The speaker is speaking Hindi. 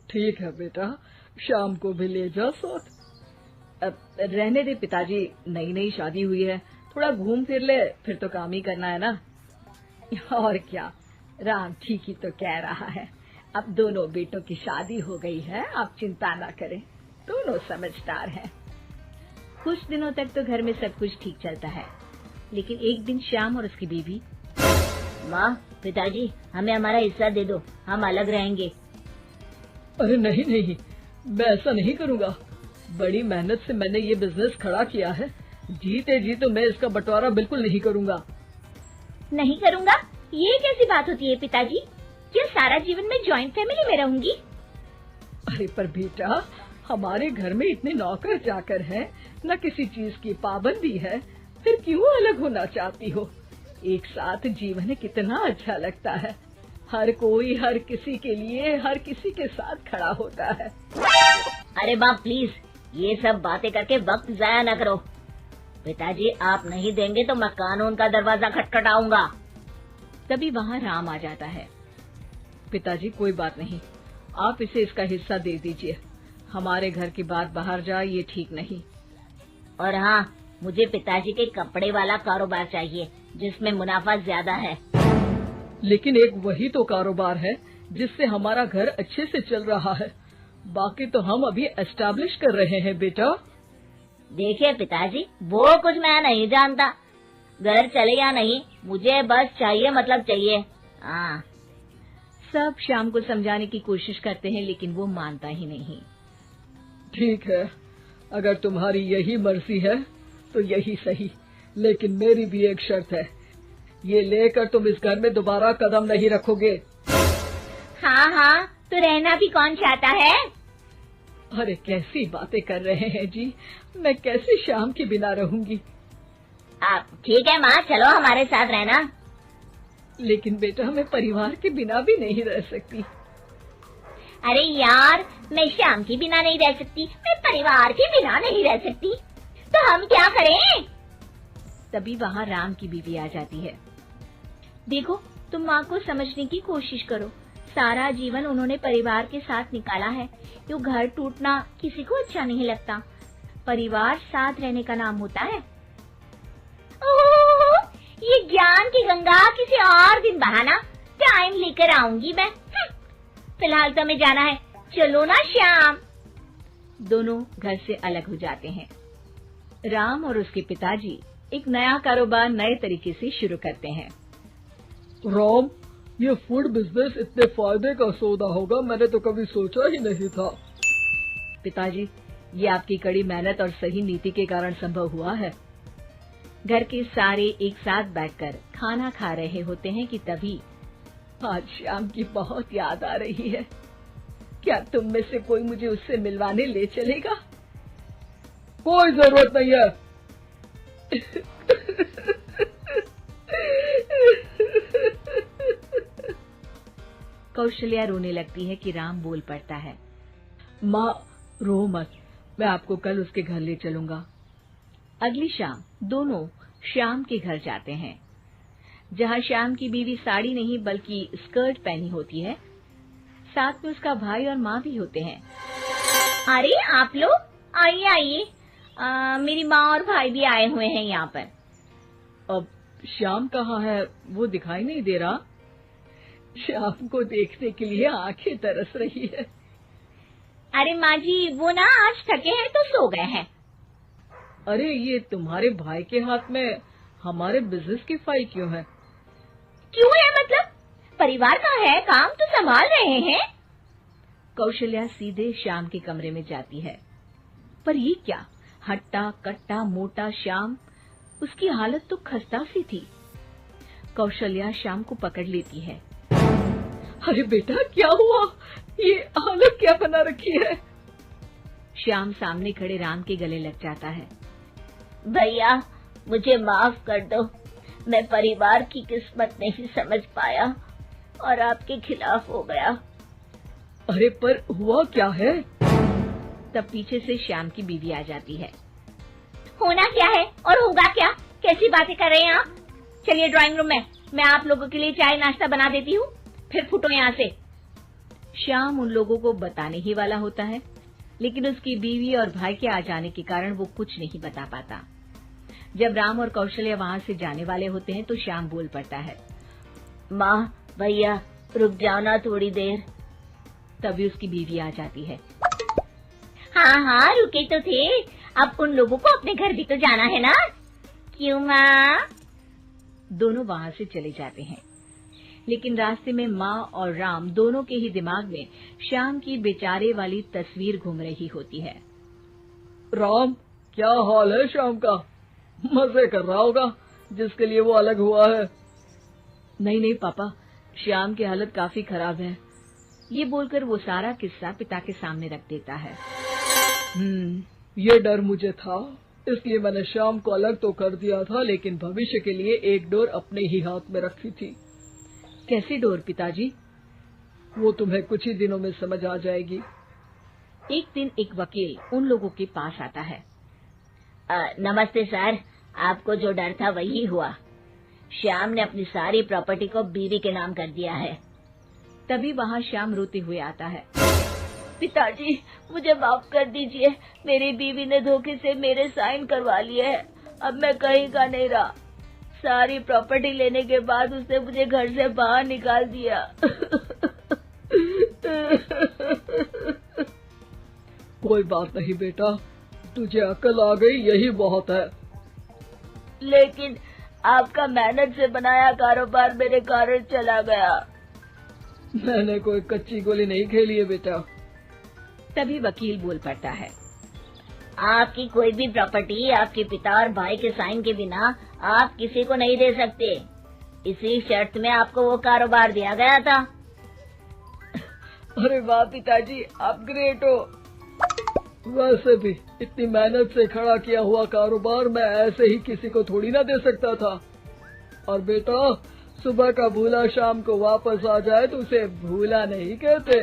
ठीक है बेटा, शाम को भी ले जा साथ। रहने दे पिताजी, नई नई शादी हुई है, थोड़ा घूम फिर ले, फिर तो काम ही करना है ना। और क्या, राम ठीक ही तो कह रहा है। अब दोनों बेटों की शादी हो गई है, आप चिंता ना करें, दोनों समझदार हैं। कुछ दिनों तक तो घर में सब कुछ ठीक चलता है, लेकिन एक दिन श्याम और उसकी बीवी, माँ, पिताजी, हमें हमारा हिस्सा दे दो, हम अलग रहेंगे। अरे नहीं नहीं, मैं ऐसा नहीं करूँगा। बड़ी मेहनत से मैंने ये बिजनेस खड़ा किया है, जीते जी तो मैं इसका बंटवारा बिल्कुल नहीं करूँगा। नहीं करूँगा? ये कैसी बात होती है पिताजी? क्या सारा जीवन में जॉइंट फैमिली में रहूंगी? अरे पर बेटा, हमारे घर में इतने नौकर चाकर हैं, न किसी चीज की पाबंदी है, फिर क्यों अलग होना चाहती हो? एक साथ जीवन कितना अच्छा लगता है। हर कोई हर किसी के लिए हर किसी के साथ खड़ा होता है। अरे बाप प्लीज, ये सब बातें करके वक्त जाया न करो। पिताजी, आप नहीं देंगे तो मैं कानून का दरवाजा खटखटाऊंगा। तभी वहाँ राम आ जाता है। पिताजी कोई बात नहीं, आप इसे इसका हिस्सा दे दीजिए। हमारे घर की बात बाहर जाए ये ठीक नहीं। और हाँ, मुझे पिताजी के कपड़े वाला कारोबार चाहिए जिसमें मुनाफा ज्यादा है। लेकिन एक वही तो कारोबार है जिससे हमारा घर अच्छे से चल रहा है, बाकी तो हम अभी एस्टैब्लिश कर रहे हैं बेटा। देखिए पिताजी, वो कुछ मैं नहीं जानता, घर चले या नहीं, मुझे बस चाहिए मतलब चाहिए। हाँ। सब श्याम को समझाने की कोशिश करते हैं, लेकिन वो मानता ही नहीं। ठीक है, अगर तुम्हारी यही मर्जी है तो यही सही, लेकिन मेरी भी एक शर्त है, ये लेकर तुम इस घर में दोबारा कदम नहीं रखोगे। हाँ हाँ, तो रहना भी कौन चाहता है? अरे कैसी बातें कर रहे हैं जी, मैं कैसे श्याम के बिना रहूंगी। आप ठीक है माँ, चलो हमारे साथ रहना। लेकिन बेटा, मैं परिवार के बिना भी नहीं रह सकती। अरे यार, मैं श्याम के बिना नहीं रह सकती, मैं परिवार के बिना नहीं रह सकती, तो हम क्या करें? तभी वहाँ राम की बीवी आ जाती है। देखो, तुम माँ को समझने की कोशिश करो, सारा जीवन उन्होंने परिवार के साथ निकाला है, यो घर टूटना किसी को अच्छा नहीं लगता। परिवार साथ रहने का नाम होता है। ओह, ये ज्ञान की गंगा किसी और दिन बहाना, टाइम लेकर आऊंगी मैं। फिलहाल तो हमें जाना है, चलो ना श्याम। दोनों घर से अलग हो जाते हैं। राम और उसके पिताजी एक नया कारोबार नए तरीके से शुरू करते हैं। राम, ये फूड बिजनेस इतने फायदे का सौदा होगा मैंने तो कभी सोचा ही नहीं था। पिताजी, ये आपकी कड़ी मेहनत और सही नीति के कारण संभव हुआ है। घर के सारे एक साथ बैठकर खाना खा रहे होते हैं कि तभी आज श्याम की बहुत याद आ रही है, क्या तुम में से कोई मुझे उससे मिलवाने ले चलेगा? कोई जरूरत नहीं है। कौशल्या रोने लगती है कि राम बोल पड़ता है। माँ, रो मत, मैं आपको कल उसके घर ले चलूंगा। अगली शाम दोनों श्याम के घर जाते हैं, जहाँ श्याम की बीवी साड़ी नहीं बल्कि स्कर्ट पहनी होती है। साथ में उसका भाई और माँ भी होते हैं। अरे आप लोग आइए आइए, मेरी माँ और भाई भी आए हुए हैं यहाँ पर। अब श्याम कहाँ है, वो दिखाई नहीं दे रहा। श्याम को देखने के लिए आंखें तरस रही है। अरे माँ जी, वो ना आज थके हैं तो सो गए हैं। अरे ये तुम्हारे भाई के हाथ में हमारे बिजनेस की फाइल क्यों है? क्यों है मतलब? परिवार का है, काम तो संभाल रहे हैं। कौशल्या सीधे श्याम के कमरे में जाती है, पर ये क्या, हट्टा कट्टा मोटा श्याम, उसकी हालत तो खस्ता सी थी। कौशल्या श्याम को पकड़ लेती है। अरे बेटा, क्या हुआ? ये हालत क्या बना रखी है? श्याम सामने खड़े राम के गले लग जाता है। भैया, मुझे माफ कर दो, मैं परिवार की किस्मत नहीं समझ पाया और आपके खिलाफ हो गया। अरे पर हुआ क्या है? तब पीछे से श्याम की बीवी आ जाती है। होना क्या है और होगा क्या? कैसी बातें कर रहे हैं आप? चलिए ड्राइंग रूम में, मैं आप लोगों के लिए चाय नाश्ता बना देती हूँ, फिर फुटो यहाँ से। श्याम उन लोगों को बताने ही वाला होता है, लेकिन उसकी बीवी और भाई के आ जाने के कारण वो कुछ नहीं बता पाता। जब राम और कौशल्या वहां से जाने वाले होते हैं तो श्याम बोल पड़ता है। माँ, भैया, रुक जाओ ना थोड़ी देर। तभी उसकी बीवी आ जाती है। हाँ हाँ, रुके तो थे। अब उन लोगों को अपने घर भी तो जाना है ना? क्यों माँ? दोनों वहां से चले जाते हैं, लेकिन रास्ते में माँ और राम दोनों के ही दिमाग में श्याम की बेचारे वाली तस्वीर घूम रही होती है। राम, क्या हाल है श्याम का? मजे कर रहा होगा जिसके लिए वो अलग हुआ है। नहीं नहीं पापा, श्याम की हालत काफी खराब है। ये बोलकर वो सारा किस्सा पिता के सामने रख देता है। ये डर मुझे था, इसलिए मैंने श्याम को अलग तो कर दिया था, लेकिन भविष्य के लिए एक डोर अपने ही हाथ में रखी थी। कैसी डोर पिताजी? वो तुम्हें कुछ ही दिनों में समझ आ जाएगी। एक दिन एक वकील उन लोगों के पास आता है। नमस्ते सर, आपको जो डर था वही हुआ। श्याम ने अपनी सारी प्रॉपर्टी को बीवी के नाम कर दिया है। तभी वहाँ श्याम रोते हुए आता है। पिताजी, मुझे माफ कर दीजिए। मेरी बीवी ने धोखे से मेरे साइन करवा लिए हैं। अब मैं कहीं का नहीं रहा। सारी प्रॉपर्टी लेने के बाद उसने मुझे घर से बाहर निकाल दिया। कोई बात नहीं बेटा, तुझे अकल आ गई, यही बहुत है। लेकिन आपका मेहनत से बनाया कारोबार मेरे कारण चला गया। मैंने कोई कच्ची गोली नहीं खेली है बेटा। तभी वकील बोल पड़ता है। आपकी कोई भी प्रॉपर्टी आपके पिता और भाई के साइन के बिना आप किसी को नहीं दे सकते। इसी शर्त में आपको वो कारोबार दिया गया था। अरे वाह पिताजी, आप ग्रेट हो। वैसे भी इतनी मेहनत से खड़ा किया हुआ कारोबार मैं ऐसे ही किसी को थोड़ी ना दे सकता था। और बेटा, सुबह का भूला शाम को वापस आ जाए तो उसे भूला नहीं कहते।